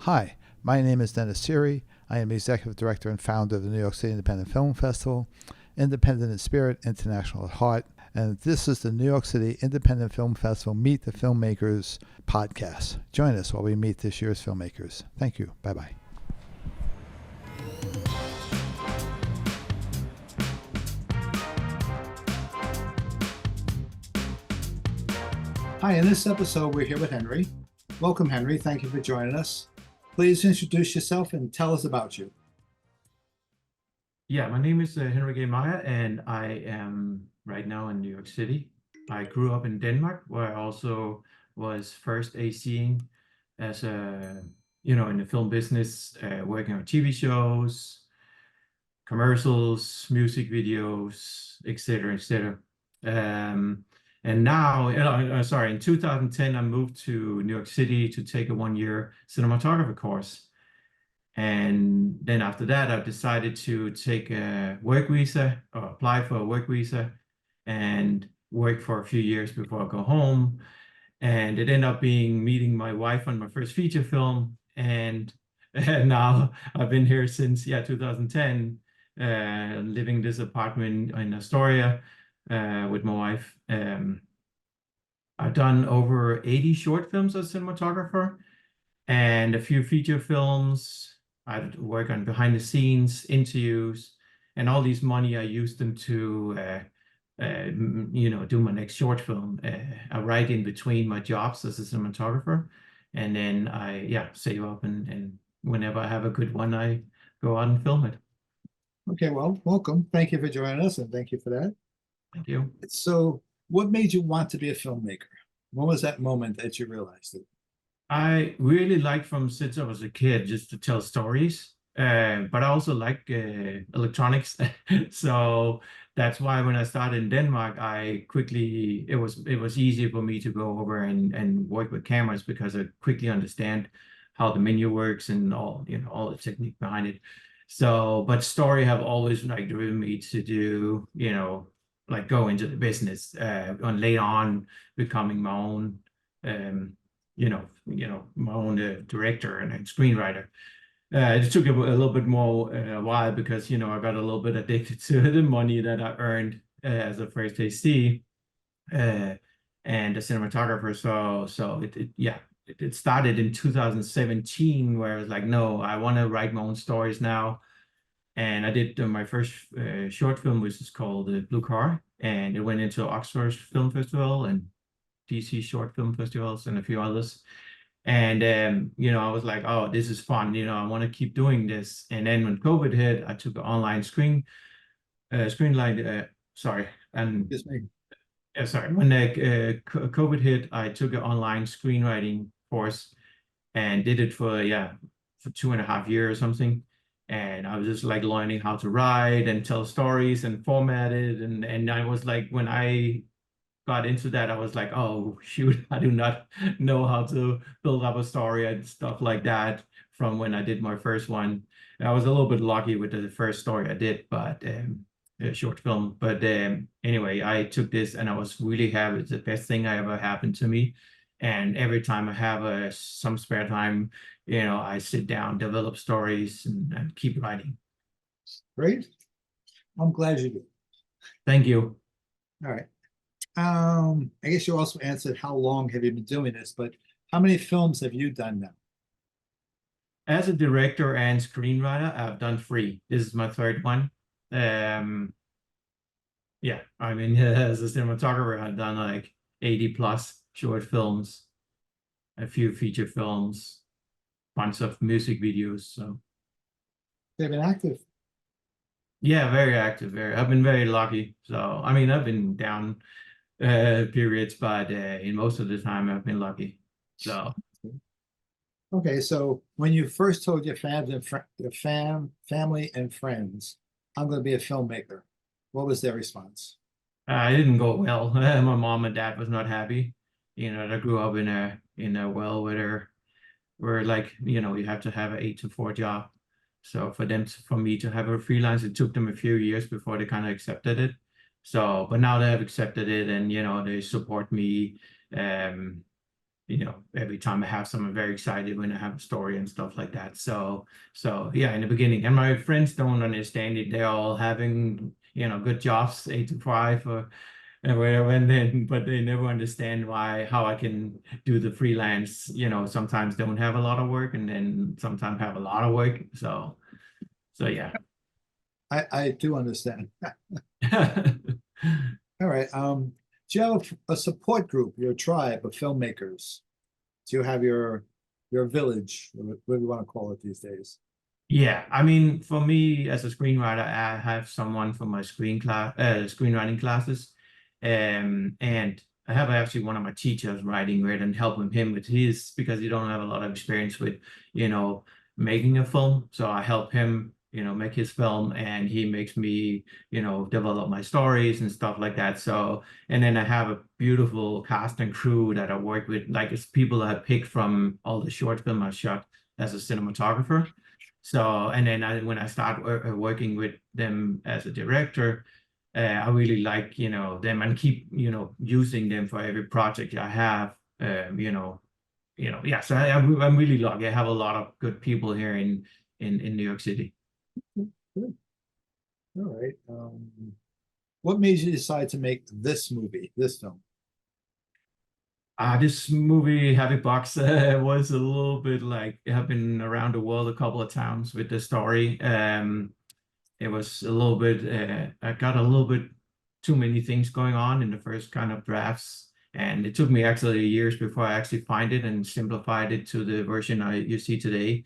Hi, my name is Dennis Siri. I am Executive Director and founder of the New York City Independent Film Festival, Independent in Spirit, International at Heart, and this is the New York City Independent Film Festival Meet the Filmmakers podcast. Join us while we meet this year's filmmakers. Thank you. Bye-bye. Hi, in this episode, we're here with Henry. Welcome, Henry. Thank you for joining us. Please introduce yourself and tell us about you. Yeah, my name is Henrik Meyer, and I am right now in New York City. I grew up in Denmark, where I also was first ACing as in the film business, working on TV shows, commercials, music videos, etc., etc. And now, in 2010, I moved to New York City to take a one-year cinematography course. And then after that, I decided to take a work visa or apply for a work visa and work for a few years before I go home. And it ended up being meeting my wife on my first feature film. And now I've been here since 2010, living in this apartment in Astoria with my wife. I've done over 80 short films as a cinematographer and a few feature films. I work on behind the scenes interviews, and all these money I use them to do my next short film. I write in between my jobs as a cinematographer, and then I save up, and whenever I have a good one, I go out and film it. Okay, well, welcome. Thank you for joining us, and thank you for that. Thank you. So, what made you want to be a filmmaker? When was that moment that you realized it? I really like from since I was a kid just to tell stories, but I also like electronics. So that's why when I started in Denmark, it was easy for me to go over and work with cameras because I quickly understand how the menu works and all the technique behind it. So, but story have always like driven me to do, like go into the business, and later on becoming my own. My own director and screenwriter. It took a little bit more a while because I got a little bit addicted to the money that I earned as a first AC and a cinematographer. So it started in 2017 where I was like, no, I want to write my own stories now. And I did my first short film, which is called Blue Car, and it went into Oxford Film Festival and DC Short Film Festivals and a few others. And I was like, oh, this is fun. I want to keep doing this. And then when COVID hit, I took an online screenlight. Sorry, and Just me. sorry. When COVID hit, I took an online screenwriting course and did it for 2.5 years or something. And I was just like learning how to write and tell stories and format it. And I was like, when I got into that, I was like, oh shoot, I do not know how to build up a story and stuff like that from when I did my first one. I was a little bit lucky with the first story I did, but a short film. But anyway, I took this and I was really happy. It's the best thing I ever happened to me. And every time I have some spare time, I sit down, develop stories, and keep writing. Great. I'm glad you did. Thank you. All right. I guess you also answered how long have you been doing this, but how many films have you done now? As a director and screenwriter, I've done 3. This is my 3rd one. I mean, as a cinematographer, I've done like 80 plus short films, a few feature films, bunch of music videos. So They've been active. yeah, very active. I've been very lucky. So I mean, I've been down periods, but in most of the time, I've been lucky. So Okay, so when you first told your family and friends, I'm going to be a filmmaker, what was their response? it didn't go well. My mom and dad was not happy. I grew up in a where like you have to have an 8 to 4 job. So for me to have a freelance, it took them a few years before they kind of accepted it. So, but now they have accepted it, and they support me. every time I have someone very excited when I have a story and stuff like that. So yeah, in the beginning, and my friends don't understand it. They're all having, good jobs, 8 to 5 or whatever, and then, but they never understand how I can do the freelance, sometimes don't have a lot of work and then sometimes have a lot of work. So yeah. I do understand. All right. Do you have a support group, your tribe of filmmakers? Do you have your village, whatever you want to call it these days? Yeah, I mean, for me as a screenwriter, I have someone for my screenwriting classes, and I have actually one of my teachers writing with and helping him with his because he don't have a lot of experience with, making a film. So I help him, make his film, and he makes me, develop my stories and stuff like that. So, and then I have a beautiful cast and crew that I work with, like it's people I picked from all the short film I shot as a cinematographer. So, and then when I start working with them as a director, I really like, them and keep, using them for every project I have. Yeah. So I'm really lucky. I have a lot of good people here in New York City. Good. All right. What made you decide to make this movie, this film? This movie, Happy Box, was a little bit like I've been around the world a couple of times with the story. It was a little bit, I got a little bit too many things going on in the first kind of drafts. And it took me actually years before I actually find it and simplified it to the version you see today.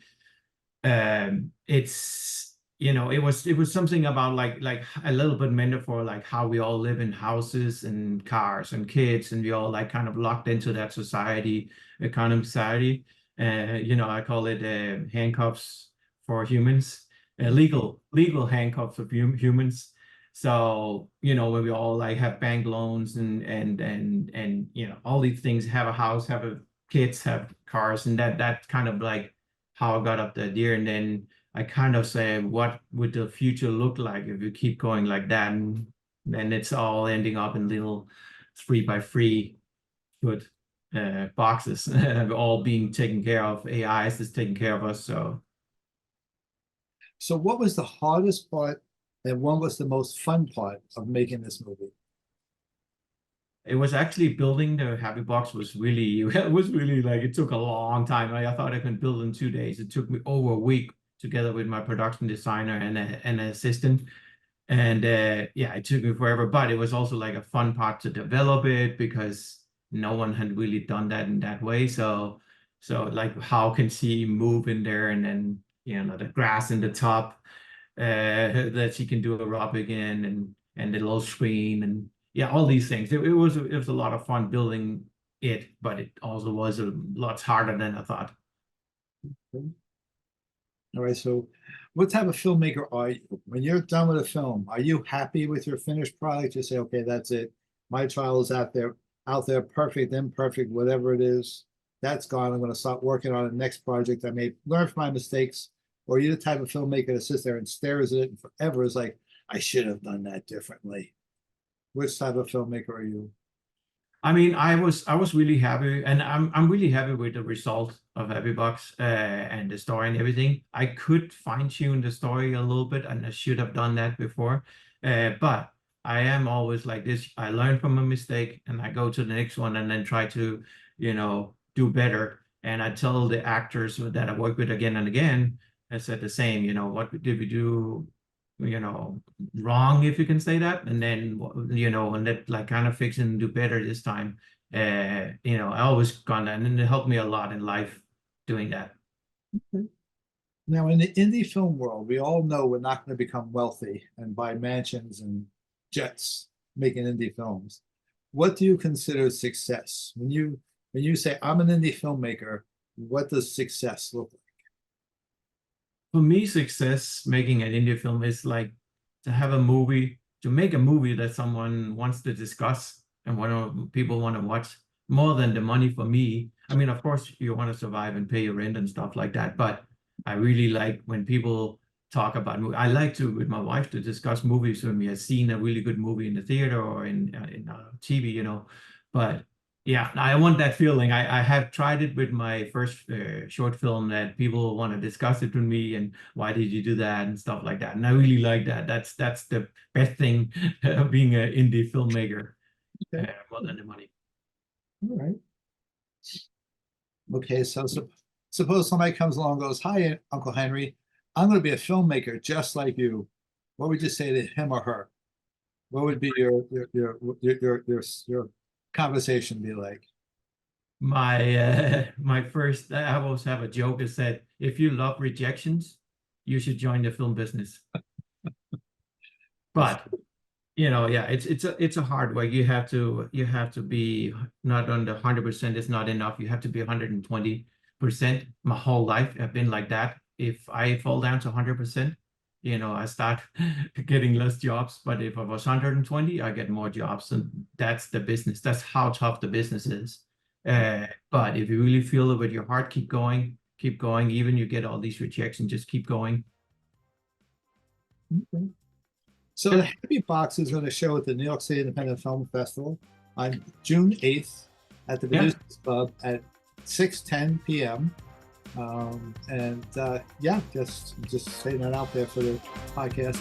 It's, it was something about like a little bit metaphor, like how we all live in houses and cars and kids, and we all like kind of locked into that society, economic society. I call it handcuffs for humans, legal handcuffs of humans. So, when we all like have bank loans and all these things, have a house, kids, have cars, and that kind of like how I got up the idea. And then I kind of say, what would the future look like if you keep going like that? And then it's all ending up in little 3x3 foot boxes, all being taken care of. AIs is taking care of us. So what was the hardest part and what was the most fun part of making this movie? It was actually building the Happy Box was really, it was really like, it took a long time. I thought I could build in 2 days. It took me over a week together with my production designer and an assistant. And yeah, it took me forever, but it was also like a fun part to develop it because no one had really done that in that way. So like how can she move in there, and then, the grass in the top, that she can do aerobic in, and the little screen, and yeah, all these things. It was a lot of fun building it, but it also was a lot harder than I thought. All right, so what type of filmmaker are you? When you're done with a film, are you happy with your finished product? You say, okay, that's it. My trial is out there, perfect, imperfect, whatever it is. That's gone. I'm going to start working on the next project. I may learn from my mistakes. Or are you the type of filmmaker that sits there and stares at it and forever is like, I should have done that differently. Which type of filmmaker are you? I mean, I was really happy, and I'm really happy with the result of Happy Box, and the story and everything. I could fine tune the story a little bit, and I should have done that before. But I am always like this. I learn from a mistake, and I go to the next one, and then try to, do better. And I tell the actors that I work with again and again, I said the same. What did we do? Wrong, if you can say that, and then, and that like kind of fix and do better this time. I always gone, and it helped me a lot in life doing that. Now, in the indie film world, we all know we're not going to become wealthy and buy mansions and jets making indie films. What do you consider success? When you say I'm an indie filmmaker, what does success look like? For me, success making an indie film is like to make a movie that someone wants to discuss and people want to watch, more than the money for me. I mean, of course, you want to survive and pay your rent and stuff like that, but I really like when people talk about movies. I like to, with my wife, to discuss movies when we have seen a really good movie in the theater or in TV, but Yeah, I want that feeling. I have tried it with my first short film that people want to discuss it with me and why did you do that and stuff like that. And I really like that. That's the best thing of being an indie filmmaker, Okay. more than the money. All right. Okay, so suppose somebody comes along and goes, "Hi, Uncle Henry, I'm going to be a filmmaker just like you." What would you say to him or her? What would be your conversation be like? My first, I always have a joke that said, if you love rejections, you should join the film business. But yeah, it's a hard way. You have to be not on the 100% is not enough. You have to be 120%. My whole life I've been like that. If I fall down to 100%, I start getting less jobs. But if I was 120, I get more jobs, and that's the business. That's how tough the business is. But if you really feel it with your heart, keep going, keep going. Even you get all these rejections, just keep going. Okay. So the Happy Box is going to show at the New York City Independent Film Festival on June 8th at the Yeah. Producers Club at 6:10 p.m. Yeah, just saying that out there for the podcast.